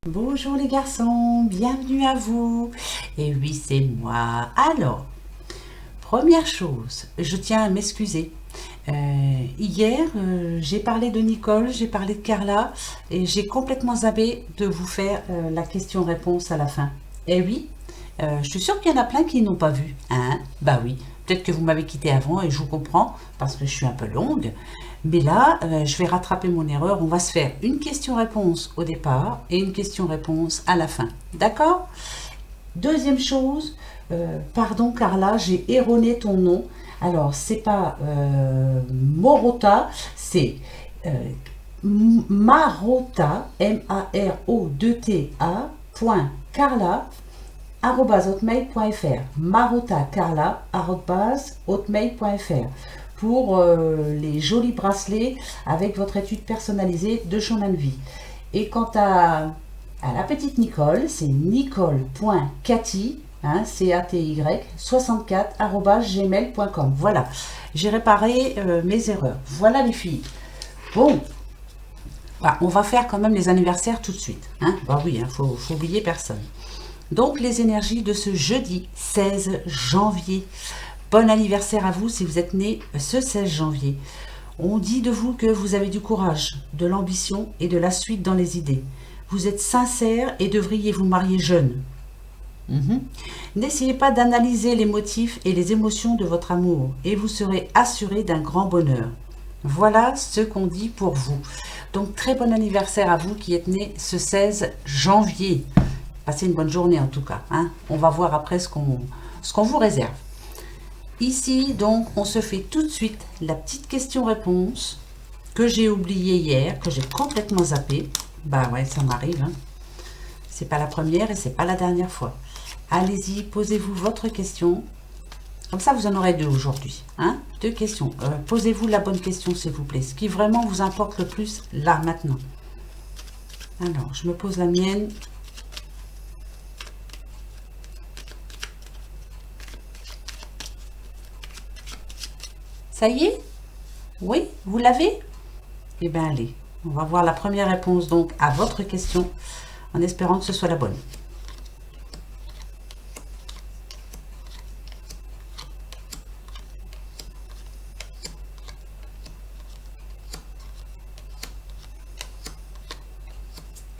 Bonjour les garçons, bienvenue à vous. Et oui, c'est moi. Alors, première chose, je tiens à m'excuser. Hier, j'ai parlé de Nicole, j'ai parlé de Carla et j'ai complètement zappé de vous faire la question-réponse à la fin. Et oui, je suis sûre qu'il y en a plein qui n'ont pas vu. Hein? Bah oui, peut-être que vous m'avez quitté avant et je vous comprends parce que je suis un peu longue. Mais là, je vais rattraper mon erreur. On va se faire une question-réponse au départ et une question-réponse à la fin. D'accord? Deuxième chose, pardon Carla, j'ai erroné ton nom. Alors, c'est pas Morota, c'est euh, Marota, M-A-R-O-2-T-A, point Carla, hotmail.fr, marotacarla@hotmail.fr pour les jolis bracelets avec votre étude personnalisée de chemin de vie. Et quant à la petite Nicole, c'est nicole.cathy, hein, C-A-T-Y, 64@gmail.com. Voilà, j'ai réparé mes erreurs. Voilà les filles. Bon, voilà, on va faire quand même les anniversaires tout de suite. Hein. Bah oui, faut oublier personne. Donc les énergies de ce jeudi 16 janvier. Bon anniversaire à vous si vous êtes né ce 16 janvier. On dit de vous que vous avez du courage, de l'ambition et de la suite dans les idées. Vous êtes sincère et devriez vous marier jeune. N'essayez pas d'analyser les motifs et les émotions de votre amour et vous serez assuré d'un grand bonheur. Voilà ce qu'on dit pour vous. Donc très bon anniversaire à vous qui êtes né ce 16 janvier. Passez une bonne journée en tout cas. Hein. On va voir après ce qu'on vous réserve. Ici, donc, on se fait tout de suite la petite question-réponse que j'ai oubliée hier, que j'ai complètement zappée. Bah ouais, ça m'arrive. Hein. C'est pas la première et c'est pas la dernière fois. Allez-y, posez-vous votre question. Comme ça, vous en aurez deux aujourd'hui. Hein, deux questions. Posez-vous la bonne question, s'il vous plaît. Ce qui vraiment vous importe le plus, là, maintenant. Alors, je me pose la mienne. Ça y est? Oui, vous l'avez? Eh bien, allez, on va voir la première réponse donc à votre question, en espérant que ce soit la bonne.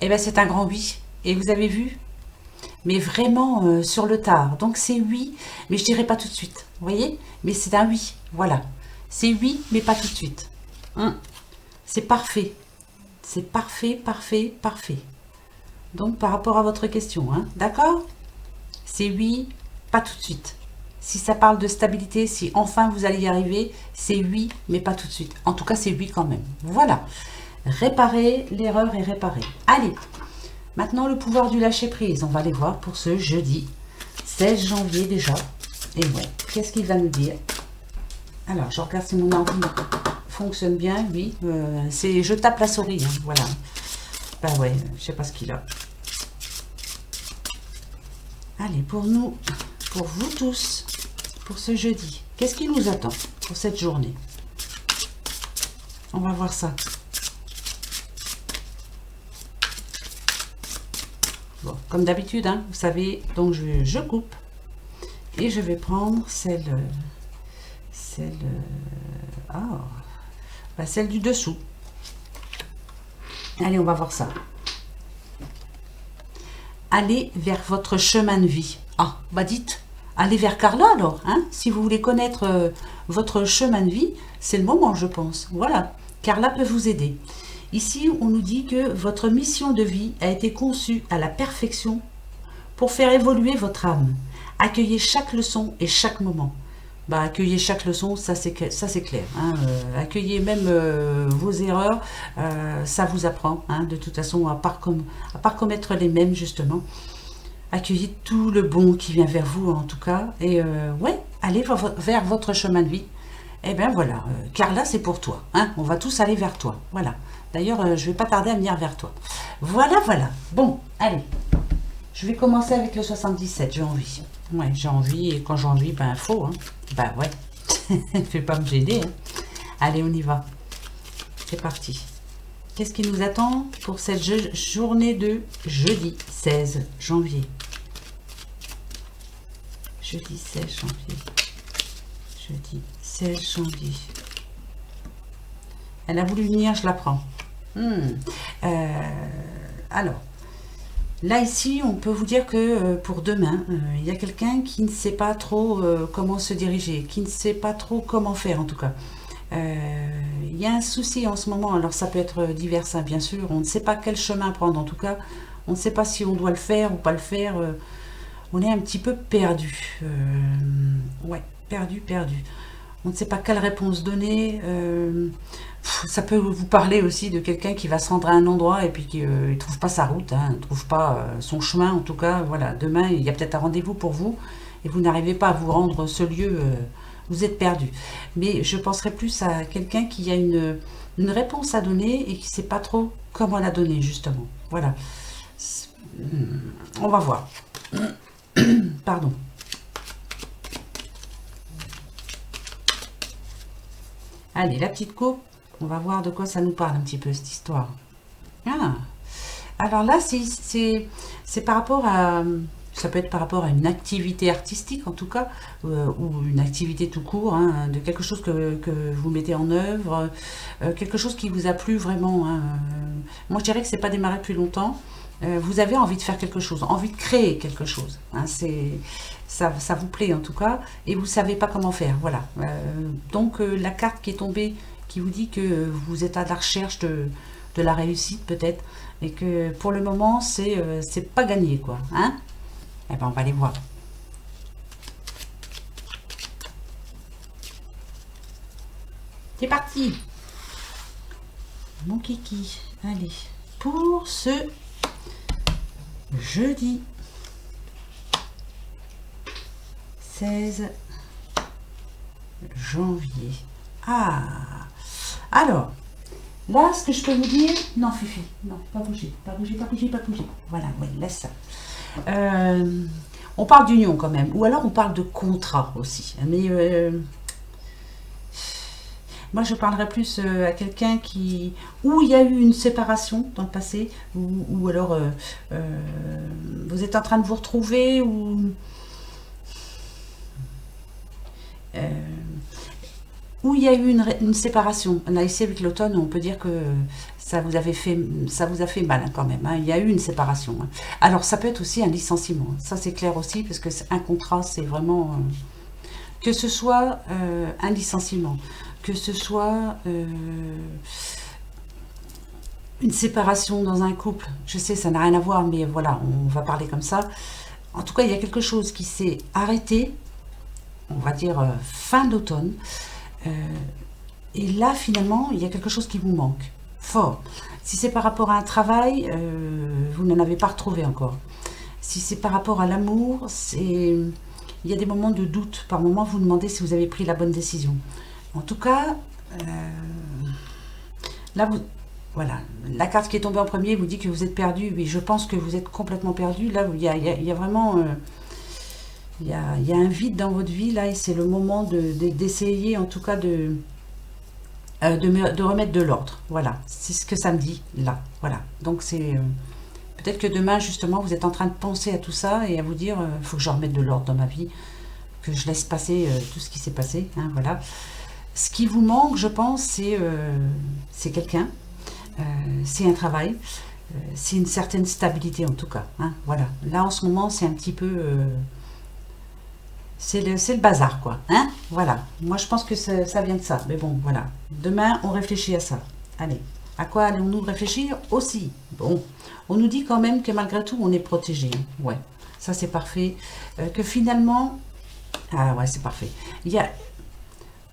Eh bien, c'est un grand oui. Et vous avez vu? Mais vraiment sur le tard. Donc, c'est oui, mais je dirai pas tout de suite. Vous voyez? Mais c'est un oui. Voilà. C'est oui, mais pas tout de suite. C'est parfait. C'est parfait, parfait, parfait. Donc, par rapport à votre question, hein, d'accord? C'est oui, pas tout de suite. Si ça parle de stabilité, si enfin vous allez y arriver, c'est oui, mais pas tout de suite. En tout cas, c'est oui quand même. Voilà. Réparer, l'erreur est réparée. Allez, maintenant le pouvoir du lâcher-prise. On va aller voir pour ce jeudi 16 janvier déjà. Et ouais, qu'est-ce qu'il va nous dire? Alors, je regarde si mon ordi fonctionne bien. Oui, c'est je tape la souris. Hein, voilà. Bah ouais, je sais pas ce qu'il a. Allez, pour nous, pour vous tous, pour ce jeudi, qu'est-ce qui nous attend pour cette journée? On va voir ça. Bon, comme d'habitude, hein, vous savez, donc je coupe et je vais prendre celle du dessous. Allez, on va voir ça. Allez vers votre chemin de vie. Ah, bah dites, allez vers Carla alors. Hein, si vous voulez connaître votre chemin de vie, c'est le moment, je pense. Voilà, Carla peut vous aider. Ici, on nous dit que votre mission de vie a été conçue à la perfection pour faire évoluer votre âme. Accueillez chaque leçon et chaque moment. Bah, accueillez chaque leçon, ça c'est clair. Hein. Accueillez même vos erreurs, ça vous apprend. Hein, de toute façon, à part commettre les mêmes, justement. Accueillez tout le bon qui vient vers vous, en tout cas. Et ouais, allez vers votre chemin de vie. Eh bien voilà, Carla, c'est pour toi. Hein. On va tous aller vers toi. Voilà. D'ailleurs, je ne vais pas tarder à venir vers toi. Voilà, voilà. Bon, allez. Je vais commencer avec le 77, j'ai envie. Ouais, j'ai envie, et quand j'ai envie, ben, faut. Hein. Ben, ouais. Fais pas me gêner. Hein. Allez, on y va. C'est parti. Qu'est-ce qui nous attend pour cette journée de jeudi 16 janvier? Jeudi 16 janvier. Jeudi 16 janvier. Elle a voulu venir, je la prends. Alors, là ici, on peut vous dire que pour demain, il y a quelqu'un qui ne sait pas trop comment se diriger, qui ne sait pas trop comment faire en tout cas. Il y a un souci en ce moment, alors ça peut être divers, hein, bien sûr, on ne sait pas quel chemin prendre en tout cas, on ne sait pas si on doit le faire ou pas le faire, on est un petit peu perdu. Ouais, perdu. On ne sait pas quelle réponse donner. Ça peut vous parler aussi de quelqu'un qui va se rendre à un endroit et puis qui ne trouve pas sa route, hein, ne trouve pas son chemin. En tout cas, voilà, demain, il y a peut-être un rendez-vous pour vous et vous n'arrivez pas à vous rendre ce lieu, vous êtes perdu. Mais je penserais plus à quelqu'un qui a une réponse à donner et qui ne sait pas trop comment la donner, justement. Voilà. On va voir. Pardon. Allez, la petite coupe, on va voir de quoi ça nous parle un petit peu, cette histoire. Ah. Alors là, c'est par rapport à... Ça peut être par rapport à une activité artistique, en tout cas, ou une activité tout court, hein, de quelque chose que vous mettez en œuvre, quelque chose qui vous a plu vraiment. Hein. Moi, je dirais que c'est pas démarré depuis longtemps. Vous avez envie de faire quelque chose, envie de créer quelque chose. Hein, ça vous plaît en tout cas, et vous ne savez pas comment faire. Voilà. Donc la carte qui est tombée, qui vous dit que vous êtes à la recherche de la réussite peut-être, et que pour le moment, c'est pas gagné, quoi. Hein? Eh ben, on va aller voir. C'est parti. Mon kiki. Allez, pour ce jeudi 16 janvier. Ah, alors, là, ce que je peux vous dire... Non, Fifi, non, pas bouger. Voilà, oui, laisse ça. On parle d'union quand même, ou alors on parle de contrat aussi. Mais moi, je parlerais plus à quelqu'un où il y a eu une séparation dans le passé, ou alors vous êtes en train de vous retrouver, ou où il y a eu une séparation. Là, ici, avec l'automne, on peut dire que ça vous a fait mal hein, quand même. Hein. Il y a eu une séparation. Hein. Alors, ça peut être aussi un licenciement. Ça, c'est clair aussi, parce que un contrat, c'est vraiment... que ce soit un licenciement, que ce soit une séparation dans un couple. Je sais, ça n'a rien à voir, mais voilà, on va parler comme ça. En tout cas, il y a quelque chose qui s'est arrêté, on va dire fin d'automne. Et là, finalement, il y a quelque chose qui vous manque, fort. Si c'est par rapport à un travail, vous n'en avez pas retrouvé encore. Si c'est par rapport à l'amour, il y a des moments de doute. Par moments, vous demandez si vous avez pris la bonne décision. En tout cas, là, voilà, la carte qui est tombée en premier vous dit que vous êtes perdu. Oui, je pense que vous êtes complètement perdu. Là, il y a vraiment... Il y a un vide dans votre vie, là, et c'est le moment d'essayer, en tout cas, de remettre de l'ordre. Voilà, c'est ce que ça me dit, là. Voilà, donc c'est... peut-être que demain, justement, vous êtes en train de penser à tout ça et à vous dire, il faut que je remette de l'ordre dans ma vie, que je laisse passer tout ce qui s'est passé, hein, voilà. Ce qui vous manque, je pense, c'est quelqu'un, c'est un travail, c'est une certaine stabilité, en tout cas. Hein, voilà, là, en ce moment, c'est un petit peu... c'est le bazar, quoi. Hein? Voilà. Moi, je pense que ça vient de ça. Mais bon, voilà. Demain, on réfléchit à ça. Allez. À quoi allons-nous réfléchir aussi? Bon. On nous dit quand même que malgré tout, on est protégé. Ouais. Ça, c'est parfait. Que finalement... Ah ouais, c'est parfait.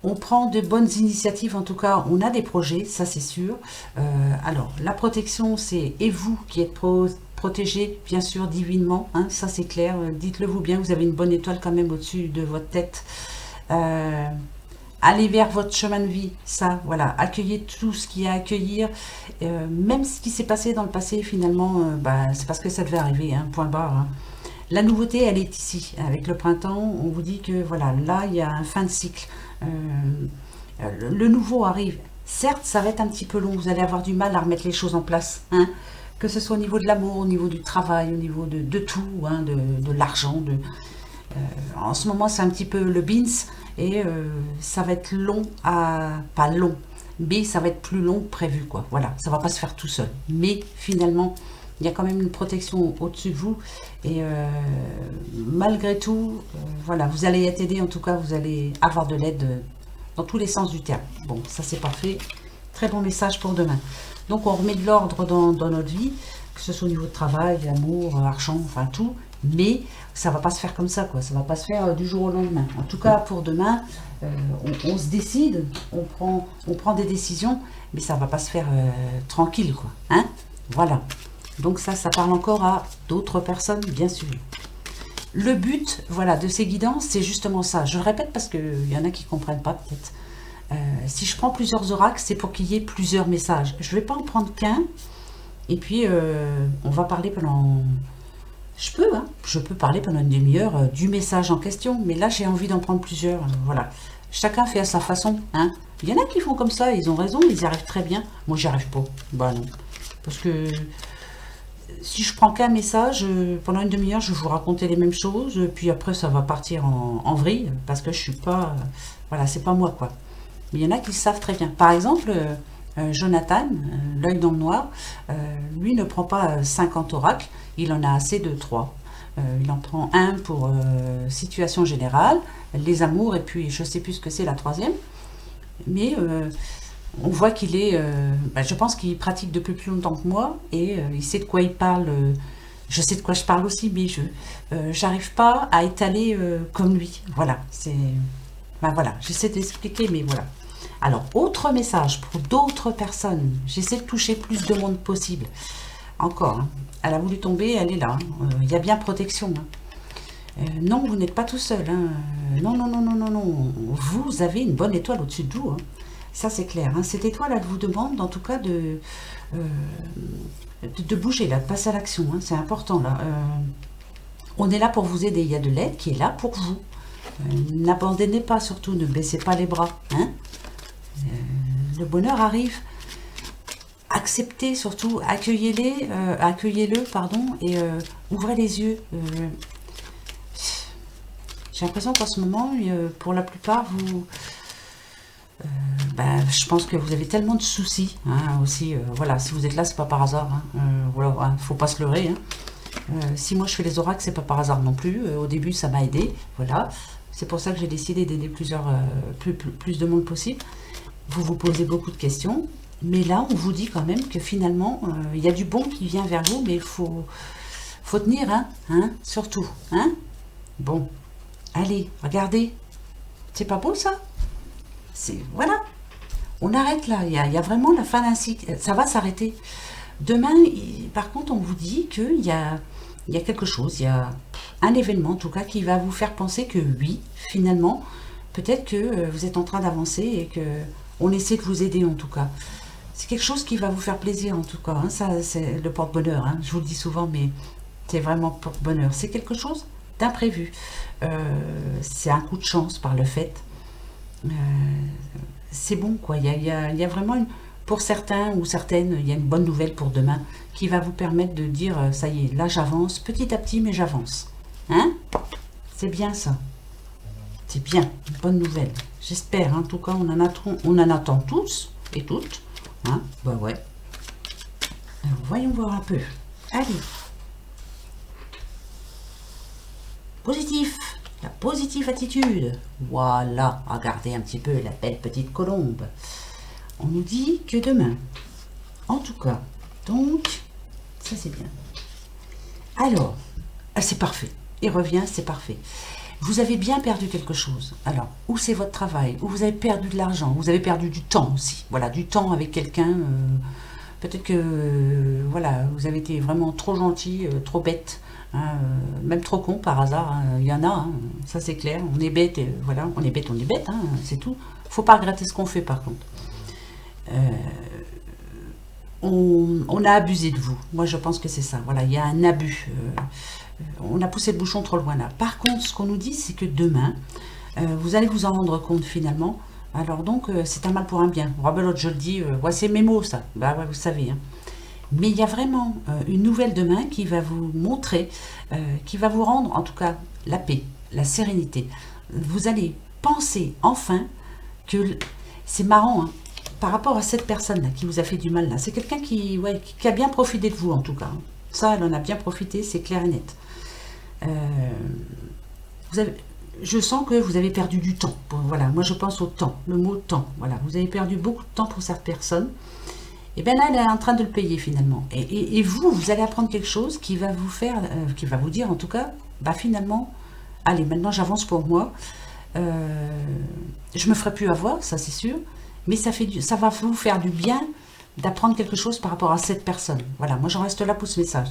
On prend de bonnes initiatives. En tout cas, on a des projets. Ça, c'est sûr. Alors, la protection, c'est... Et vous qui êtes protégé, bien sûr, divinement, hein, ça c'est clair, dites-le vous bien, vous avez une bonne étoile quand même au-dessus de votre tête. Allez vers votre chemin de vie, ça, voilà, accueillez tout ce qu'il y a à accueillir, même ce qui s'est passé dans le passé, finalement, c'est parce que ça devait arriver, hein, point barre. Hein. La nouveauté, elle est ici, avec le printemps, on vous dit que, voilà, là, il y a un fin de cycle, le nouveau arrive. Certes, ça va être un petit peu long, vous allez avoir du mal à remettre les choses en place, hein, que ce soit au niveau de l'amour, au niveau du travail, au niveau de tout, hein, de l'argent. En ce moment, c'est un petit peu le beans et ça va être long pas long, mais ça va être plus long que prévu, quoi. Voilà, ça va pas se faire tout seul. Mais finalement, il y a quand même une protection au-dessus de vous et malgré tout, voilà, vous allez être aidé, en tout cas, vous allez avoir de l'aide dans tous les sens du terme. Bon, ça c'est parfait. Très bon message pour demain. Donc on remet de l'ordre dans notre vie, que ce soit au niveau de travail, d'amour, argent, enfin tout. Mais ça va pas se faire comme ça, quoi. Ça va pas se faire du jour au lendemain. En tout cas, pour demain, on se décide, on prend des décisions, mais ça va pas se faire tranquille, quoi. Hein? Voilà. Donc ça parle encore à d'autres personnes, bien sûr. Le but, voilà, de ces guidances, c'est justement ça. Je le répète parce qu'il y en a qui ne comprennent pas, peut-être. Si je prends plusieurs oracles, c'est pour qu'il y ait plusieurs messages. Je ne vais pas en prendre qu'un. Et puis, on va parler pendant... Je peux parler pendant une demi-heure du message en question. Mais là, j'ai envie d'en prendre plusieurs. Voilà. Chacun fait à sa façon. Hein. Il y en a qui font comme ça, ils ont raison, ils y arrivent très bien. Moi, j'y arrive pas. Bah non. Parce que... si je prends qu'un message, pendant une demi-heure, je vais vous raconter les mêmes choses, puis après, ça va partir en vrille, parce que je suis pas... voilà, c'est pas moi, quoi. Mais il y en a qui le savent très bien. Par exemple, Jonathan, l'œil dans le noir, lui ne prend pas 50 oracles, il en a assez de 3. Il en prend un pour situation générale, les amours, et puis je sais plus ce que c'est la troisième. Mais... on voit qu'il est, je pense qu'il pratique depuis plus longtemps que moi et il sait de quoi il parle. Je sais de quoi je parle aussi, mais je j'arrive pas à étaler comme lui. Voilà, c'est, voilà, j'essaie d'expliquer, mais voilà. Alors, autre message pour d'autres personnes. J'essaie de toucher plus de monde possible. Encore, hein. Elle a voulu tomber, elle est là. Il y a bien protection. Hein. Non, vous n'êtes pas tout seul. Hein. Non, non, non, non, non, non. Vous avez une bonne étoile au-dessus de vous. Hein. Ça, c'est clair. Hein. Cette étoile, elle vous demande, en tout cas, de bouger, là, de passer à l'action. Hein. C'est important, là. On est là pour vous aider. Il y a de l'aide qui est là pour vous. N'abandonnez pas, surtout. Ne baissez pas les bras. Hein. Le bonheur arrive. Acceptez, surtout. Accueillez-le, pardon, et ouvrez les yeux. J'ai l'impression qu'en ce moment, pour la plupart, vous... je pense que vous avez tellement de soucis, hein, aussi, voilà, si vous êtes là, c'est pas par hasard, hein, voilà, hein, faut pas se leurrer, hein. Si moi je fais les oracles, c'est pas par hasard non plus, au début ça m'a aidé, voilà, c'est pour ça que j'ai décidé d'aider plus de monde possible. Vous vous posez beaucoup de questions, mais là on vous dit quand même que finalement, il y a du bon qui vient vers vous, mais il faut tenir, hein, surtout, hein. Bon, allez, regardez, c'est pas beau ça? Voilà, on arrête là, il y a vraiment la fin d'un cycle, ça va s'arrêter. Demain, par contre, on vous dit qu'il y a quelque chose, il y a un événement en tout cas qui va vous faire penser que oui, finalement, peut-être que vous êtes en train d'avancer et que on essaie de vous aider en tout cas. C'est quelque chose qui va vous faire plaisir en tout cas, hein. Ça c'est le porte-bonheur, hein. Je vous le dis souvent, mais c'est vraiment porte-bonheur. C'est quelque chose d'imprévu. C'est un coup de chance par le fait. C'est bon, quoi. Il y a vraiment, pour certains ou certaines, il y a une bonne nouvelle pour demain qui va vous permettre de dire, ça y est, là j'avance, petit à petit, mais j'avance. Hein? C'est bien ça. C'est bien, une bonne nouvelle. J'espère, hein. En tout cas, on en attend tous et toutes. Hein? Bah ouais. Alors, voyons voir un peu. Allez. Positif. La positive attitude. Voilà, regardez un petit peu la belle petite colombe. On nous dit que demain, en tout cas, donc, ça c'est bien. Alors, c'est parfait. Il revient, c'est parfait. Vous avez bien perdu quelque chose. Alors, où c'est votre travail? Où vous avez perdu de l'argent? Vous avez perdu du temps aussi. Voilà, du temps avec quelqu'un. Peut-être que, voilà, vous avez été vraiment trop gentil, trop bête. Hein, même trop con par hasard, hein. Il y en a, hein, ça c'est clair, on est bête, voilà, on est bête, hein, c'est tout. Faut pas regretter ce qu'on fait par contre. On a abusé de vous, moi je pense que c'est ça, voilà, il y a un abus, on a poussé le bouchon trop loin là. Par contre, ce qu'on nous dit, c'est que demain, vous allez vous en rendre compte finalement, Alors donc, c'est un mal pour un bien. Rebelote, je le dis, ouais, c'est mes mots, ça. Bah ouais, vous savez. Hein. Mais il y a vraiment une nouvelle demain qui va vous montrer, qui va vous rendre, en tout cas, la paix, la sérénité. Vous allez penser enfin que... C'est marrant, hein, par rapport à cette personne-là qui vous a fait du mal, là. C'est quelqu'un qui, ouais, qui a bien profité de vous, en tout cas. Hein. Ça, elle en a bien profité, c'est clair et net. Euh, vous avez, je sens que vous avez perdu du temps. Bon, voilà, moi je pense au temps, le mot temps. Voilà, vous avez perdu beaucoup de temps pour cette personne. Et bien là, elle est en train de le payer finalement. Et vous, vous allez apprendre quelque chose qui va vous faire, qui va vous dire en tout cas, bah finalement, allez, maintenant j'avance pour moi. Je me ferai plus avoir, ça c'est sûr. Mais ça va vous faire du bien d'apprendre quelque chose par rapport à cette personne. Voilà, moi j'en reste là pour ce message.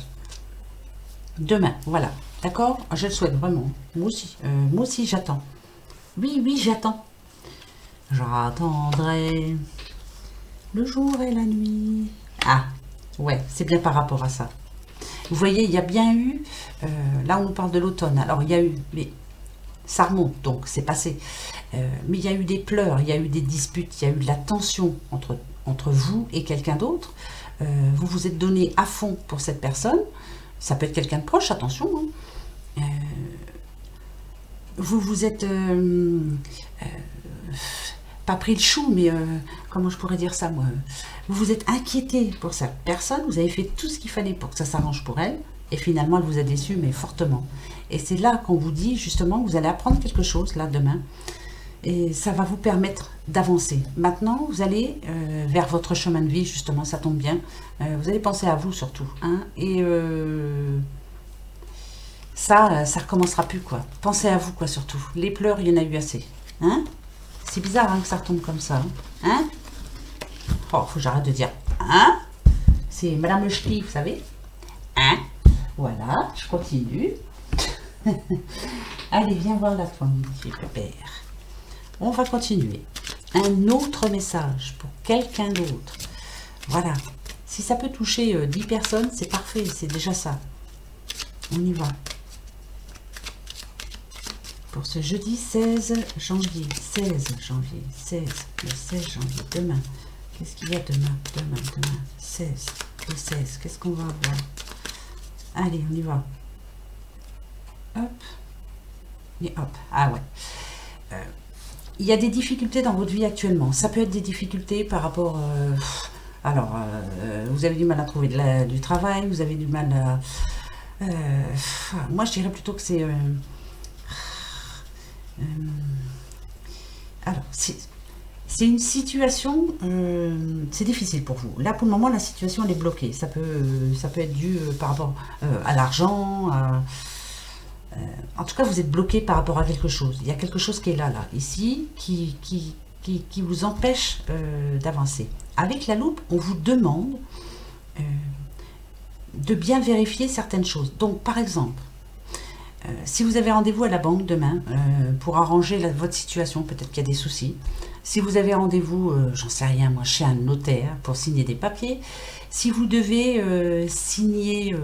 Demain, voilà. D'accord? Je le souhaite vraiment. Moi aussi j'attends. Oui, oui, j'attends. J'attendrai le jour et la nuit. Ah, ouais, c'est bien par rapport à ça. Vous voyez, il y a bien eu, là on nous parle de l'automne, alors il y a eu, mais ça remonte, donc c'est passé. Mais il y a eu des pleurs, il y a eu des disputes, il y a eu de la tension entre vous et quelqu'un d'autre. Vous vous êtes donné à fond pour cette personne. Ça peut être quelqu'un de proche, attention. Hein. Vous vous êtes pas pris le chou, mais comment je pourrais dire ça, moi, vous vous êtes inquiété pour cette personne, vous avez fait tout ce qu'il fallait pour que ça s'arrange pour elle, et finalement elle vous a déçu, mais fortement. Et c'est là qu'on vous dit justement que vous allez apprendre quelque chose là demain, et ça va vous permettre d'avancer. Maintenant, vous allez vers votre chemin de vie, justement, ça tombe bien. Vous allez penser à vous surtout, hein, et ça recommencera plus, quoi. Pensez à vous, quoi, surtout. Les pleurs, il y en a eu assez, hein. C'est bizarre hein, que ça retombe comme ça. Hein? Oh, faut que j'arrête de dire. Hein? C'est Madame Ch'ti, vous savez. Hein? Voilà, je continue. Allez, viens voir la toi, mon petit pépère. On va continuer. Un autre message pour quelqu'un d'autre. Voilà. Si ça peut toucher 10 personnes, c'est parfait. C'est déjà ça. On y va. Pour ce jeudi 16 janvier, 16 janvier, 16, le 16 janvier, demain, qu'est-ce qu'il y a demain, 16, le 16, qu'est-ce qu'on va avoir? Allez, on y va. Hop, et hop, ah ouais. Il y a des difficultés dans votre vie actuellement, ça peut être des difficultés par rapport, vous avez du mal à trouver du travail, vous avez du mal à... moi je dirais plutôt que c'est... alors, c'est une situation, c'est difficile pour vous. Là, pour le moment, la situation elle est bloquée. Ça peut être dû par rapport à l'argent. En tout cas, vous êtes bloqué par rapport à quelque chose. Il y a quelque chose qui est là, ici, qui vous empêche d'avancer. Avec la loupe, on vous demande de bien vérifier certaines choses. Donc, par exemple, si vous avez rendez-vous à la banque demain pour arranger votre situation, peut-être qu'il y a des soucis. Si vous avez rendez-vous, j'en sais rien, moi, chez un notaire pour signer des papiers. Si vous devez signer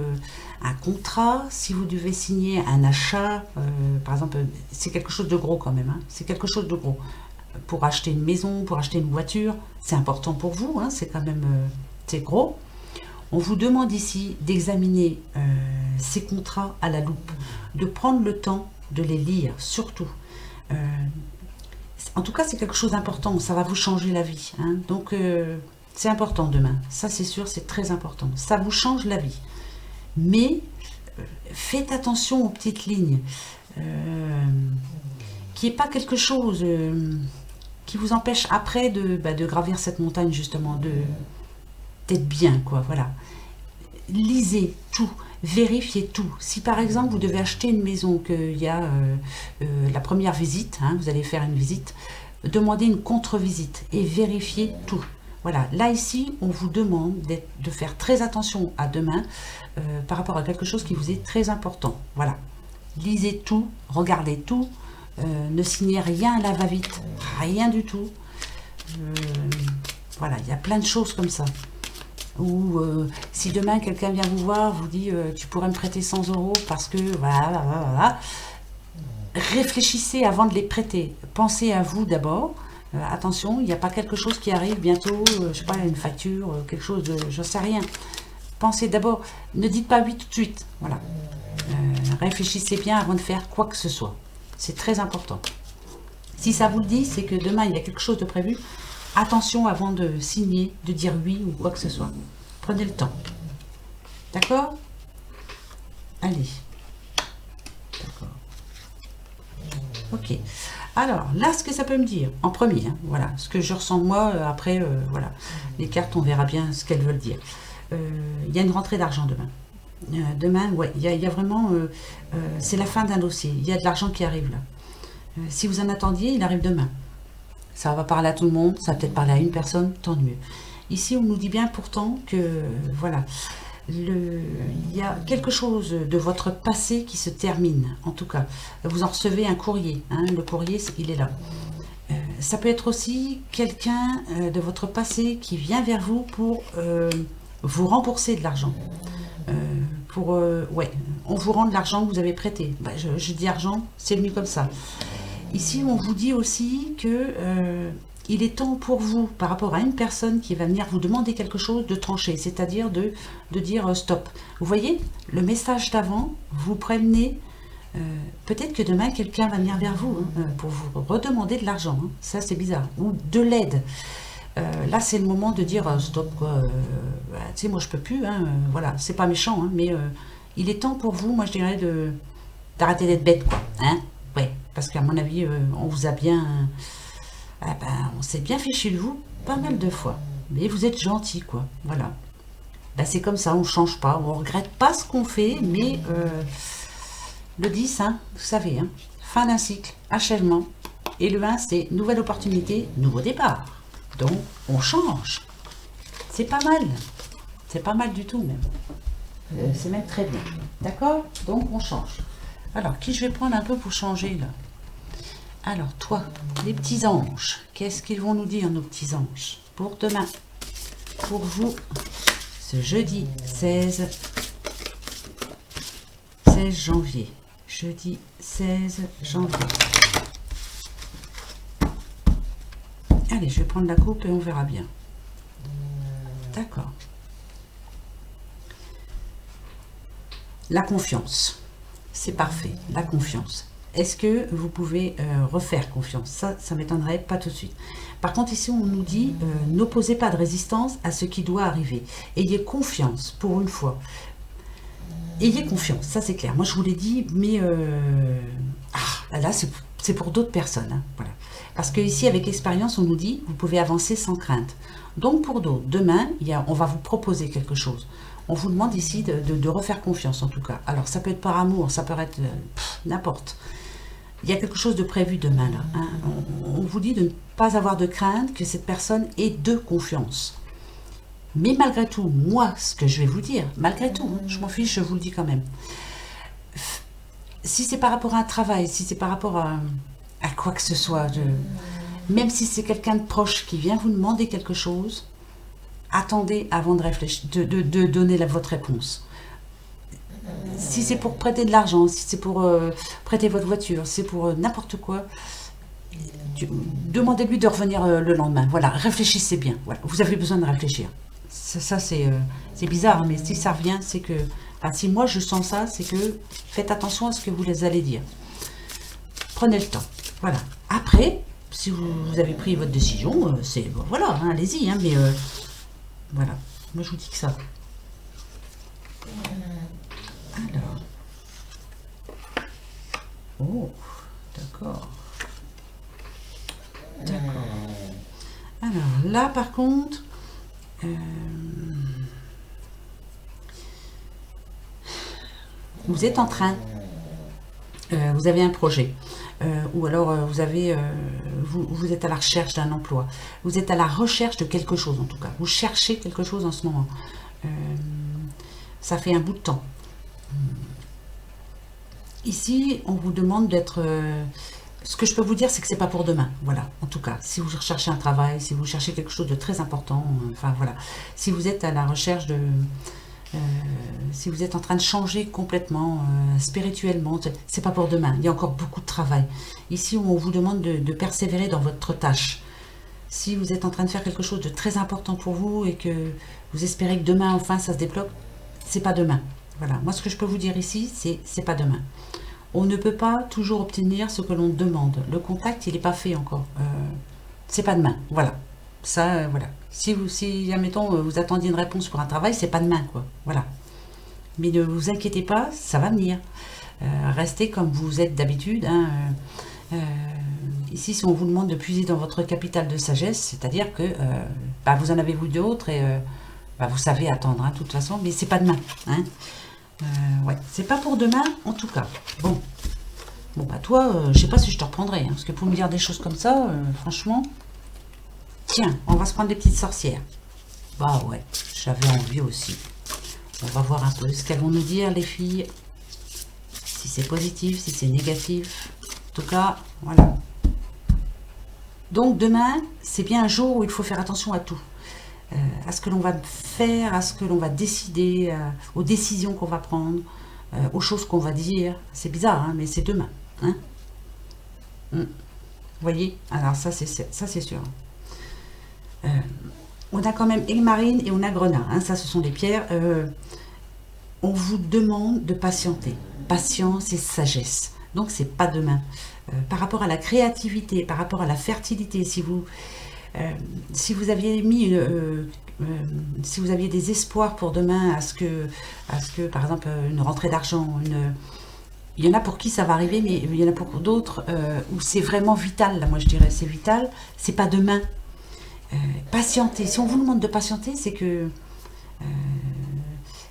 un contrat, si vous devez signer un achat, par exemple, c'est quelque chose de gros quand même. Hein, c'est quelque chose de gros. Pour acheter une maison, pour acheter une voiture, c'est important pour vous. Hein, c'est quand même c'est gros. On vous demande ici d'examiner ces contrats à la loupe, de prendre le temps de les lire, surtout. En tout cas, c'est quelque chose d'important, ça va vous changer la vie. Hein. Donc, c'est important demain. Ça, c'est sûr, c'est très important. Ça vous change la vie. Mais, faites attention aux petites lignes. Qu'il n'y ait pas quelque chose qui vous empêche après de gravir cette montagne, justement, d'être bien, quoi, voilà. Lisez tout, vérifiez tout. Si par exemple vous devez acheter une maison, qu'il y a la première visite, hein, vous allez faire une visite, demandez une contre-visite et vérifiez tout. Voilà, là ici, on vous demande de faire très attention à demain par rapport à quelque chose qui vous est très important. Voilà, lisez tout, regardez tout, ne signez rien à la va-vite, rien du tout. Voilà, il y a plein de choses comme ça. Ou si demain quelqu'un vient vous voir, vous dit tu pourrais me prêter 100 € parce que voilà. Réfléchissez avant de les prêter. Pensez à vous d'abord attention, il n'y a pas quelque chose qui arrive bientôt, je sais pas, une facture, quelque chose de... j'en sais rien. Pensez d'abord, ne dites pas oui tout de suite. Voilà. Réfléchissez bien avant de faire quoi que ce soit. C'est très important. Si ça vous le dit, c'est que demain, il y a quelque chose de prévu. Attention avant de signer, de dire oui ou quoi que ce soit. Prenez le temps. D'accord? Allez. D'accord. Ok. Alors, là, ce que ça peut me dire, en premier, hein, voilà, ce que je ressens moi, après, voilà, les cartes, on verra bien ce qu'elles veulent dire. Il y a une rentrée d'argent demain. Demain, ouais, il y a vraiment, c'est la fin d'un dossier. Il y a de l'argent qui arrive là. Si vous en attendiez, il arrive demain. Ça va parler à tout le monde, ça va peut-être parler à une personne, tant mieux. Ici, on nous dit bien pourtant que, voilà, il y a quelque chose de votre passé qui se termine, en tout cas. Vous en recevez un courrier, hein, le courrier, il est là. Ça peut être aussi quelqu'un de votre passé qui vient vers vous pour vous rembourser de l'argent. Ouais, on vous rend de l'argent que vous avez prêté. Bah, je dis argent, c'est venu comme ça. Ici, on vous dit aussi que il est temps pour vous, par rapport à une personne qui va venir vous demander quelque chose, de trancher, c'est-à-dire de dire stop. Vous voyez, le message d'avant, vous prévenez, peut-être que demain, quelqu'un va venir vers vous pour vous redemander de l'argent. Hein. Ça, c'est bizarre. Ou de l'aide. Là, c'est le moment de dire stop, quoi. Tu sais, moi, je peux plus. Hein, voilà, c'est pas méchant, hein, mais il est temps pour vous, moi, je dirais, d'arrêter d'être bête, quoi. Hein, ouais, parce qu'à mon avis, on vous a bien... on s'est bien fichu de vous pas mal de fois. Mais vous êtes gentil, quoi. Voilà. Ben, c'est comme ça, on ne change pas. On ne regrette pas ce qu'on fait, mais le 10, hein, vous savez, hein, fin d'un cycle, achèvement. Et le 1, c'est nouvelle opportunité, nouveau départ. Donc, on change. C'est pas mal. C'est pas mal du tout, même. C'est même très bien. D'accord? Donc, on change. Alors, qui je vais prendre un peu pour changer, là? Alors, toi, les petits anges, qu'est-ce qu'ils vont nous dire, nos petits anges, pour demain, pour vous, ce jeudi 16 janvier. Jeudi 16 janvier. Allez, je vais prendre la coupe et on verra bien. D'accord. La confiance. C'est parfait, la confiance. Est-ce que vous pouvez refaire confiance? Ça m'étonnerait pas tout de suite. Par contre, ici, on nous dit n'opposez pas de résistance à ce qui doit arriver. Ayez confiance, pour une fois. Ayez confiance, ça c'est clair. Moi, je vous l'ai dit, mais là, c'est pour d'autres personnes. Hein, voilà. Parce que ici, avec expérience, on nous dit vous pouvez avancer sans crainte. Donc, pour d'autres, demain, on va vous proposer quelque chose. On vous demande ici de refaire confiance, en tout cas. Alors, ça peut être par amour, ça peut être n'importe. Il y a quelque chose de prévu demain, là. Hein. On vous dit de ne pas avoir de crainte, que cette personne ait de confiance. Mais malgré tout, moi, ce que je vais vous dire, malgré tout, hein, je m'en fiche, je vous le dis quand même. Si c'est par rapport à un travail, si c'est par rapport à quoi que ce soit, même si c'est quelqu'un de proche qui vient vous demander quelque chose, attendez avant de réfléchir, de donner votre réponse. Si c'est pour prêter de l'argent, si c'est pour prêter votre voiture, si c'est pour n'importe quoi, demandez-lui de revenir le lendemain. Voilà, réfléchissez bien. Voilà, vous avez besoin de réfléchir. Ça c'est bizarre, mais si ça revient, c'est que... Enfin, si moi je sens ça, c'est que faites attention à ce que vous allez dire. Prenez le temps. Voilà. Après, si vous avez pris votre décision, c'est... Bon, voilà, hein, allez-y, hein, mais... voilà. Moi, je vous dis que ça. Alors. Oh, d'accord. D'accord. Alors, là, par contre... vous êtes en train... vous avez un projet. Ou alors vous êtes à la recherche d'un emploi. Vous êtes à la recherche de quelque chose, en tout cas. Vous cherchez quelque chose en ce moment. Ça fait un bout de temps. Ici, on vous demande d'être... ce que je peux vous dire, c'est que c'est pas pour demain. Voilà, en tout cas. Si vous recherchez un travail, si vous cherchez quelque chose de très important, enfin voilà. Si vous êtes à la recherche de... si vous êtes en train de changer complètement, spirituellement, c'est pas pour demain. Il y a encore beaucoup de travail. Ici, on vous demande de persévérer dans votre tâche. Si vous êtes en train de faire quelque chose de très important pour vous et que vous espérez que demain, enfin, ça se débloque, c'est pas demain. Voilà, moi ce que je peux vous dire ici, c'est pas demain. On ne peut pas toujours obtenir ce que l'on demande. Le contact, il n'est pas fait encore. C'est pas demain. Voilà. Ça, voilà. Si admettons, vous attendiez une réponse pour un travail, c'est pas demain, quoi. Voilà. Mais ne vous inquiétez pas, ça va venir. Restez comme vous êtes d'habitude. Hein. Ici, si on vous demande de puiser dans votre capital de sagesse, c'est-à-dire que bah, vous en avez vous d'autres et bah, vous savez attendre, hein, de toute façon, mais c'est pas demain. Hein. Ouais, c'est pas pour demain, en tout cas. Bon, bah toi, je sais pas si je te reprendrai, hein, parce que pour me dire des choses comme ça, franchement... Tiens, on va se prendre des petites sorcières. Bah ouais, j'avais envie aussi. On va voir un peu ce qu'elles vont nous dire, les filles. Si c'est positif, si c'est négatif. En tout cas, voilà. Donc demain, c'est bien un jour où il faut faire attention à tout. À ce que l'on va faire, à ce que l'on va décider, aux décisions qu'on va prendre, aux choses qu'on va dire. C'est bizarre, hein, mais c'est demain. Hein. Vous voyez? Alors ça, c'est sûr. On a quand même Aiguemarine et on a Grenat. Hein, ça, ce sont des pierres. On vous demande de patienter. Patience et sagesse. Donc, c'est pas demain. Par rapport à la créativité, par rapport à la fertilité, si vous aviez mis... si vous aviez des espoirs pour demain à ce que par exemple, une rentrée d'argent, il y en a pour qui ça va arriver, mais il y en a pour d'autres où c'est vraiment vital. Là, moi, je dirais, c'est vital. C'est pas demain. Patienter. Si on vous demande de patienter, c'est que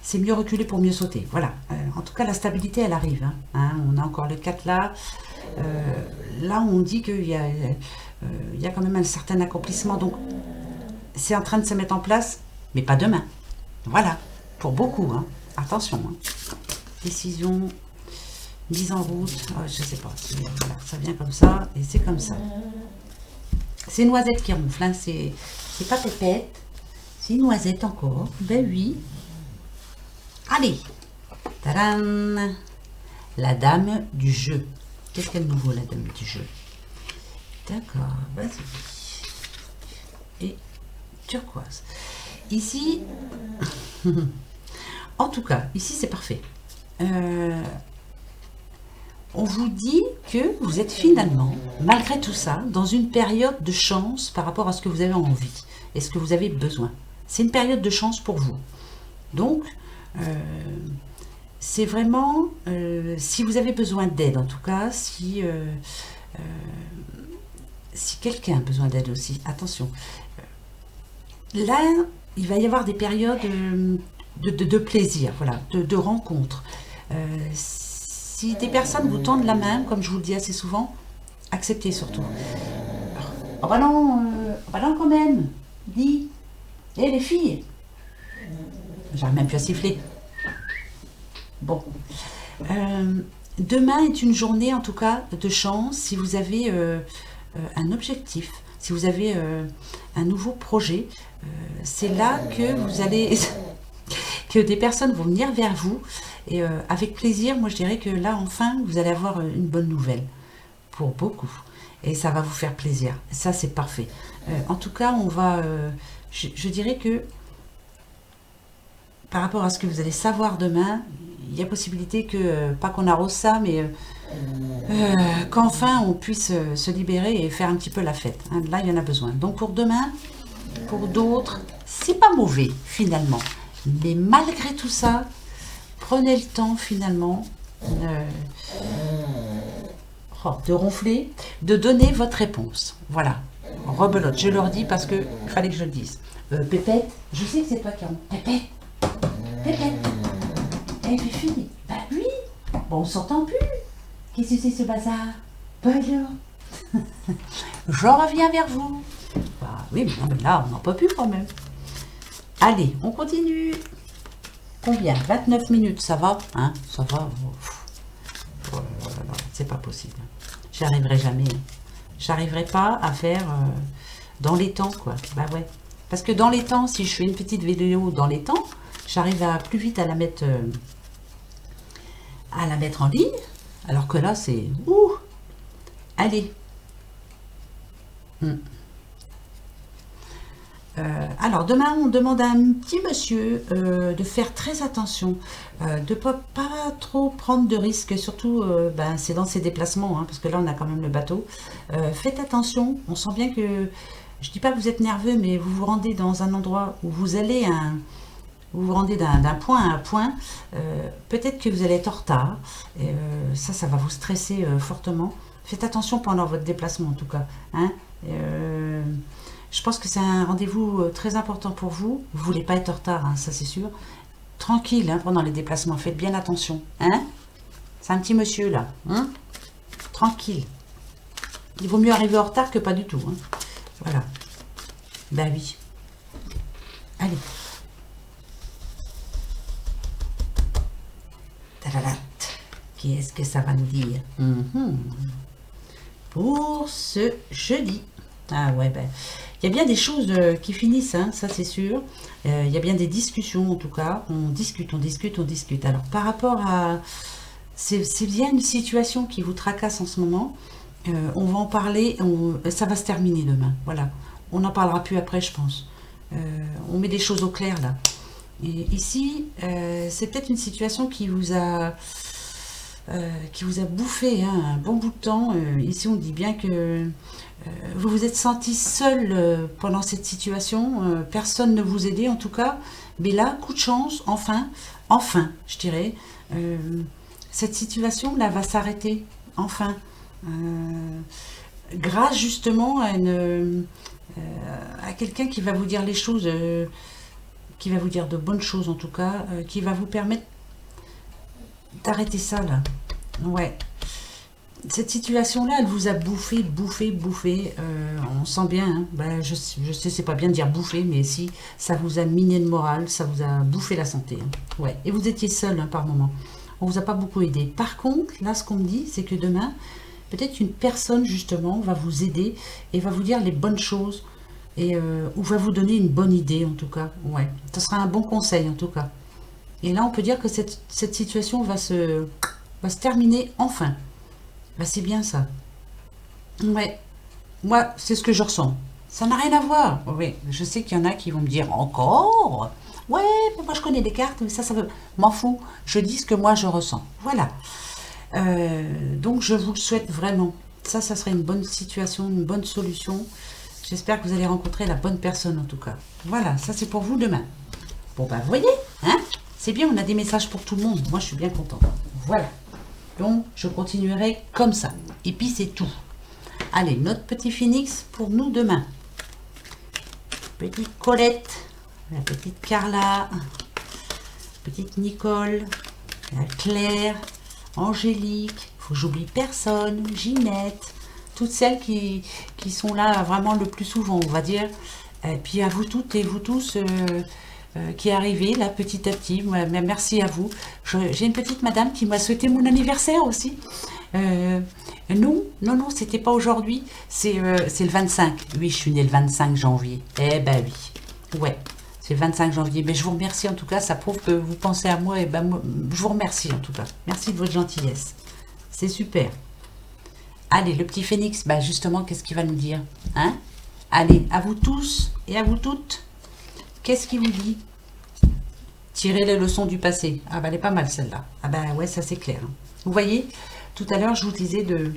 c'est mieux reculer pour mieux sauter. Voilà. En tout cas, la stabilité, elle arrive. Hein. On a encore le 4 là. Là, on dit qu'il y a quand même un certain accomplissement. Donc, c'est en train de se mettre en place, mais pas demain. Voilà. Pour beaucoup. Hein. Attention. Hein. Décision, mise en route. Je sais pas. Voilà, ça vient comme ça et c'est comme ça. C'est Noisette qui ronfle, hein. C'est pas Pépette, c'est Noisette encore. Ben oui. Allez. Tadam. La dame du jeu. Qu'est-ce qu'elle nous vaut, la dame du jeu? D'accord, vas-y. Et turquoise. Ici, en tout cas, ici c'est parfait. On vous dit que vous êtes finalement, malgré tout ça, dans une période de chance par rapport à ce que vous avez envie et ce que vous avez besoin. C'est une période de chance pour vous. Donc, c'est vraiment, si vous avez besoin d'aide, en tout cas, si quelqu'un a besoin d'aide aussi, attention. Là, il va y avoir des périodes de plaisir, voilà, de rencontres. Si des personnes vous tendent la main, comme je vous le dis assez souvent, acceptez surtout. Oh bah non quand même, dis, les filles, j'arrive même plus à siffler. Bon, demain est une journée en tout cas de chance si vous avez un objectif, si vous avez un nouveau projet, c'est là que vous allez... que des personnes vont venir vers vous et avec plaisir, moi je dirais que là enfin vous allez avoir une bonne nouvelle pour beaucoup et ça va vous faire plaisir, ça c'est parfait. En tout cas on va, je dirais que par rapport à ce que vous allez savoir demain, il y a possibilité que, pas qu'on arrose ça, mais qu'enfin on puisse se libérer et faire un petit peu la fête. Hein. Là il y en a besoin. Donc pour demain, pour d'autres, c'est pas mauvais finalement. Mais malgré tout ça, prenez le temps finalement de ronfler, de donner votre réponse. Voilà. Rebelote, je leur dis parce qu'il fallait que je le dise. Pépette, je sais que c'est toi qui en... Pépette, eh Fifi, bah oui, bon on s'entend plus. Qu'est-ce que c'est ce bazar? Bah alors, je reviens vers vous. Bah oui, mais, non, mais là on n'en peut plus quand même. Allez, on continue. Combien? 29 minutes, ça va? Hein, ça va? C'est pas possible. J'y arriverai jamais. J'arriverai pas à faire dans les temps, quoi. Bah ouais. Parce que dans les temps, si je fais une petite vidéo dans les temps, j'arrive à plus vite à la mettre en ligne. Alors que là, c'est... Ouh. Allez. Alors, demain, on demande à un petit monsieur de faire très attention, de pas trop prendre de risques, surtout, ben, c'est dans ses déplacements, hein, parce que là, on a quand même le bateau. Faites attention, on sent bien que, je dis pas que vous êtes nerveux, mais vous vous rendez dans un endroit où vous allez, vous vous rendez d'un point à un point, peut-être que vous allez être en retard, ça va vous stresser fortement. Faites attention pendant votre déplacement, en tout cas, hein. Je pense que c'est un rendez-vous très important pour vous. Vous ne voulez pas être en retard, hein, ça c'est sûr. Tranquille, hein, pendant les déplacements, faites bien attention. Hein, c'est un petit monsieur là. Hein, tranquille. Il vaut mieux arriver en retard que pas du tout. Hein. Voilà. Ben oui. Allez. Tadadat. Qu'est-ce que ça va nous dire? Pour ce jeudi. Ah ouais, ben... Il y a bien des choses qui finissent, hein, ça c'est sûr. Il y a bien des discussions en tout cas. On discute, on discute, on discute. Alors par rapport à... C'est bien une situation qui vous tracasse en ce moment. On va en parler, ça va se terminer demain. Voilà. On n'en parlera plus après, je pense. On met des choses au clair là. Et ici, c'est peut-être une situation qui vous a bouffé, hein, un bon bout de temps. Ici, on dit bien que vous vous êtes senti seul pendant cette situation. Personne ne vous aidait en tout cas. Mais là, coup de chance, enfin, je dirais, cette situation-là va s'arrêter. Enfin. Grâce justement à quelqu'un qui va vous dire les choses, qui va vous dire de bonnes choses en tout cas, qui va vous permettre d'arrêter ça là. Ouais. Cette situation-là, elle vous a bouffé. On sent bien, hein. Ben, je sais, c'est pas bien de dire bouffer, mais si, ça vous a miné le moral, ça vous a bouffé la santé. Hein. Ouais. Et vous étiez seul, hein, par moment. On vous a pas beaucoup aidé. Par contre, là, ce qu'on me dit, c'est que demain, peut-être une personne, justement, va vous aider et va vous dire les bonnes choses et, ou va vous donner une bonne idée, en tout cas. Ouais. Ça sera un bon conseil, en tout cas. Et là, on peut dire que cette situation va se terminer enfin. Bah, c'est bien ça. Ouais. Moi, c'est ce que je ressens. Ça n'a rien à voir. Oui, je sais qu'il y en a qui vont me dire encore. Ouais, mais moi je connais les cartes, mais ça veut. M'en fous. Je dis ce que moi je ressens. Voilà. Donc je vous le souhaite vraiment. Ça serait une bonne situation, une bonne solution. J'espère que vous allez rencontrer la bonne personne en tout cas. Voilà, ça c'est pour vous demain. Bon bah vous voyez, hein, c'est bien, on a des messages pour tout le monde. Moi je suis bien contente. Voilà. Donc je continuerai comme ça. Et puis c'est tout. Allez, notre petit phénix pour nous demain. Petite Colette, la petite Carla, petite Nicole, la Claire, Angélique, faut que j'oublie personne, Ginette, toutes celles qui sont là vraiment le plus souvent, on va dire. Et puis à vous toutes et vous tous qui arrivez là petit à petit, merci à vous. J'ai une petite madame qui m'a souhaité mon anniversaire aussi. Non, c'était pas aujourd'hui, c'est le 25. Oui, je suis née le 25 janvier. Eh ben oui, ouais. C'est le 25 janvier. Mais je vous remercie en tout cas. Ça prouve que vous pensez à moi. Et ben moi, je vous remercie en tout cas. Merci de votre gentillesse. C'est super. Allez, le petit phénix, bah justement, qu'est-ce qu'il va nous dire, hein? Allez, à vous tous et à vous toutes. Qu'est-ce qu'il vous dit? Tirez les leçons du passé. Ah bah elle est pas mal celle-là. Ah bah ouais, ça c'est clair. Vous voyez, tout à l'heure, je vous disais de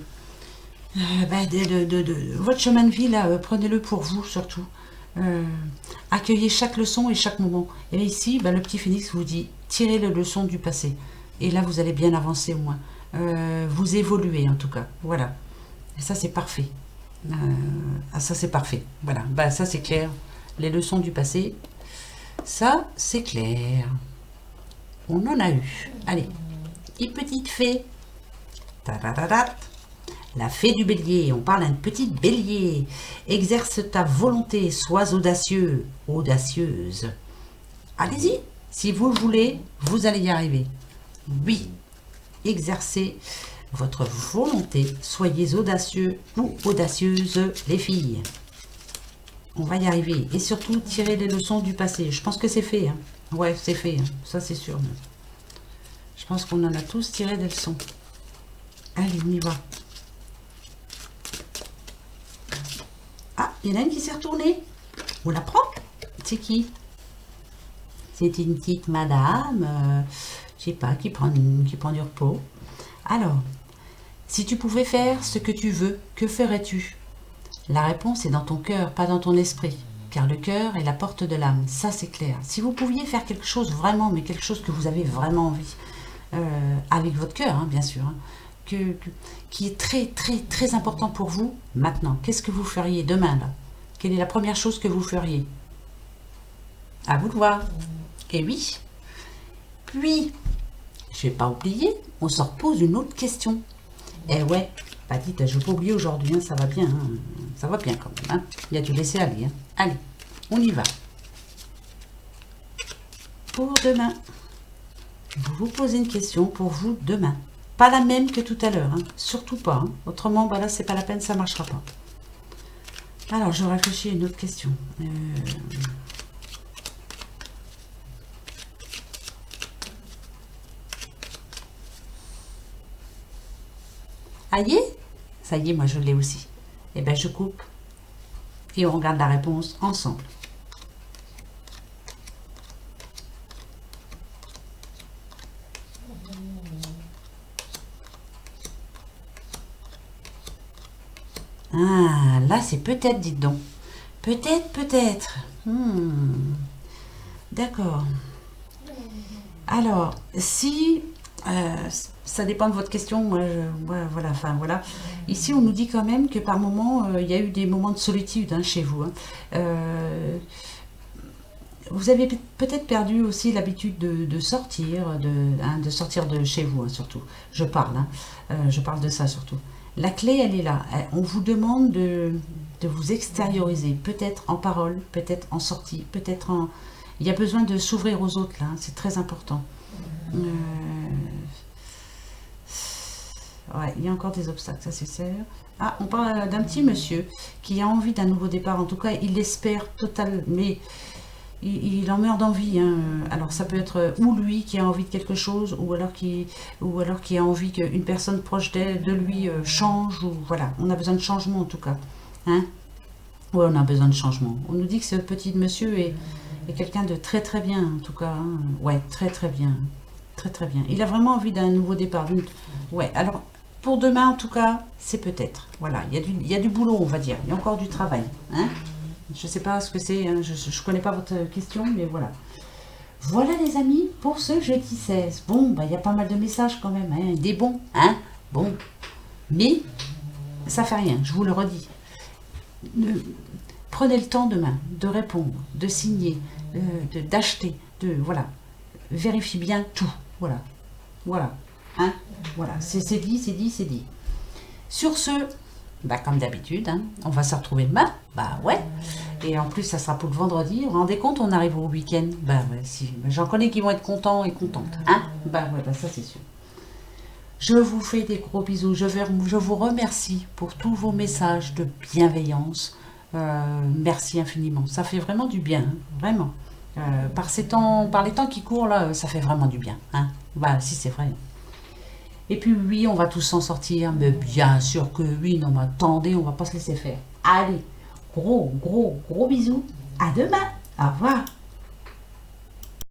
votre chemin de vie, là, prenez-le pour vous surtout. Accueillez chaque leçon et chaque moment. Et ici, le petit phénix vous dit, tirez les leçons du passé. Et là, vous allez bien avancer au moins. Vous évoluez en tout cas. Voilà. Et ça, c'est parfait. Ça, c'est parfait. Voilà. Bah, ça, c'est clair. Les leçons du passé, ça, c'est clair. On en a eu. Allez. Et petite fée. Ta-da-da-da. La fée du bélier, on parle d'une petite bélier. Exerce ta volonté, sois audacieux, audacieuse. Allez-y, si vous le voulez, vous allez y arriver. Oui, exercez votre volonté, soyez audacieux ou audacieuses les filles. On va y arriver. Et surtout, tirez les leçons du passé. Je pense que c'est fait. Hein. Ouais, c'est fait. Hein. Ça, c'est sûr. Je pense qu'on en a tous tiré des leçons. Allez, on y va. Ah, il y en a une qui s'est retournée. On la prend? C'est qui? C'est une petite madame, je sais pas, qui prend du repos. Alors, si tu pouvais faire ce que tu veux, que ferais-tu? La réponse est dans ton cœur, pas dans ton esprit. Car le cœur est la porte de l'âme, ça c'est clair. Si vous pouviez faire quelque chose vraiment, mais quelque chose que vous avez vraiment envie, avec votre cœur, hein, bien sûr, hein, qui est très très très important pour vous, maintenant, qu'est-ce que vous feriez demain là? Quelle est la première chose que vous feriez? À vous de voir. Et oui. Puis, je vais pas oublier, on se repose une autre question. Eh ouais, pas dit, je vais pas oublier aujourd'hui, hein, ça va bien, hein, ça va bien quand même. Hein. Il y a du laisser aller. Hein. Allez, on y va. Pour demain, vous vous posez une question pour vous demain. Pas la même que tout à l'heure, hein. Surtout pas. Hein. Autrement, bah là, c'est pas la peine, ça marchera pas. Alors, je réfléchis à une autre question. Aïe, ça y est, moi je l'ai aussi. Eh bien, je coupe et on regarde la réponse ensemble. Ah, là c'est peut-être, dites donc. Peut-être, peut-être. D'accord. Alors, si... ça dépend de votre question. Voilà, enfin voilà. Ici, on nous dit quand même que par moment, il y a eu des moments de solitude hein, chez vous. Hein. Vous avez peut-être perdu aussi l'habitude de sortir, de sortir de chez vous, hein, surtout. Je parle de ça surtout. La clé, elle est là. On vous demande de vous extérioriser, peut-être en parole, peut-être en sortie, peut-être en... Il y a besoin de s'ouvrir aux autres, là. Hein, c'est très important. Ouais, il y a encore des obstacles, ça c'est sûr. Ah, on parle d'un petit monsieur qui a envie d'un nouveau départ. En tout cas, il l'espère total, mais il en meurt d'envie. Hein. Alors, ça peut être ou lui qui a envie de quelque chose, ou alors qui a envie qu'une personne proche de lui change. Ou voilà, on a besoin de changement en tout cas. Hein. Ouais, on a besoin de changement. On nous dit que ce petit monsieur est quelqu'un de très très bien, en tout cas. Hein. Ouais, très très bien. Très très bien. Il a vraiment envie d'un nouveau départ. Ouais, alors pour demain en tout cas, c'est peut-être. Voilà, il y a du boulot, on va dire. Il y a encore du travail. Hein, je ne sais pas ce que c'est, hein, je ne connais pas votre question, mais voilà. Voilà les amis, pour ce jeudi 16. Bon, bah, il y a pas mal de messages quand même, hein, des bons, hein, bon. Mais ça fait rien, je vous le redis. Prenez le temps demain de répondre, de signer, d'acheter, voilà. Vérifiez bien tout. Voilà. Voilà. Hein, voilà. C'est dit, c'est dit, c'est dit. Sur ce, bah, comme d'habitude, hein, on va se retrouver demain. Bah ouais. Et en plus, ça sera pour le vendredi. Vous vous rendez compte, on arrive au week-end. Bah ouais, si. Bah, j'en connais qui vont être contents et contentes. Hein, bah ouais, bah ça c'est sûr. Je vous fais des gros bisous. Je vous remercie pour tous vos messages de bienveillance. Merci infiniment. Ça fait vraiment du bien. Hein, vraiment. Par les temps qui courent, là, ça fait vraiment du bien. Hein. Bah, si, c'est vrai. Et puis, oui, on va tous s'en sortir. Mais bien sûr que oui. Non, mais attendez, on va pas se laisser faire. Allez, gros bisous. À demain. Au revoir.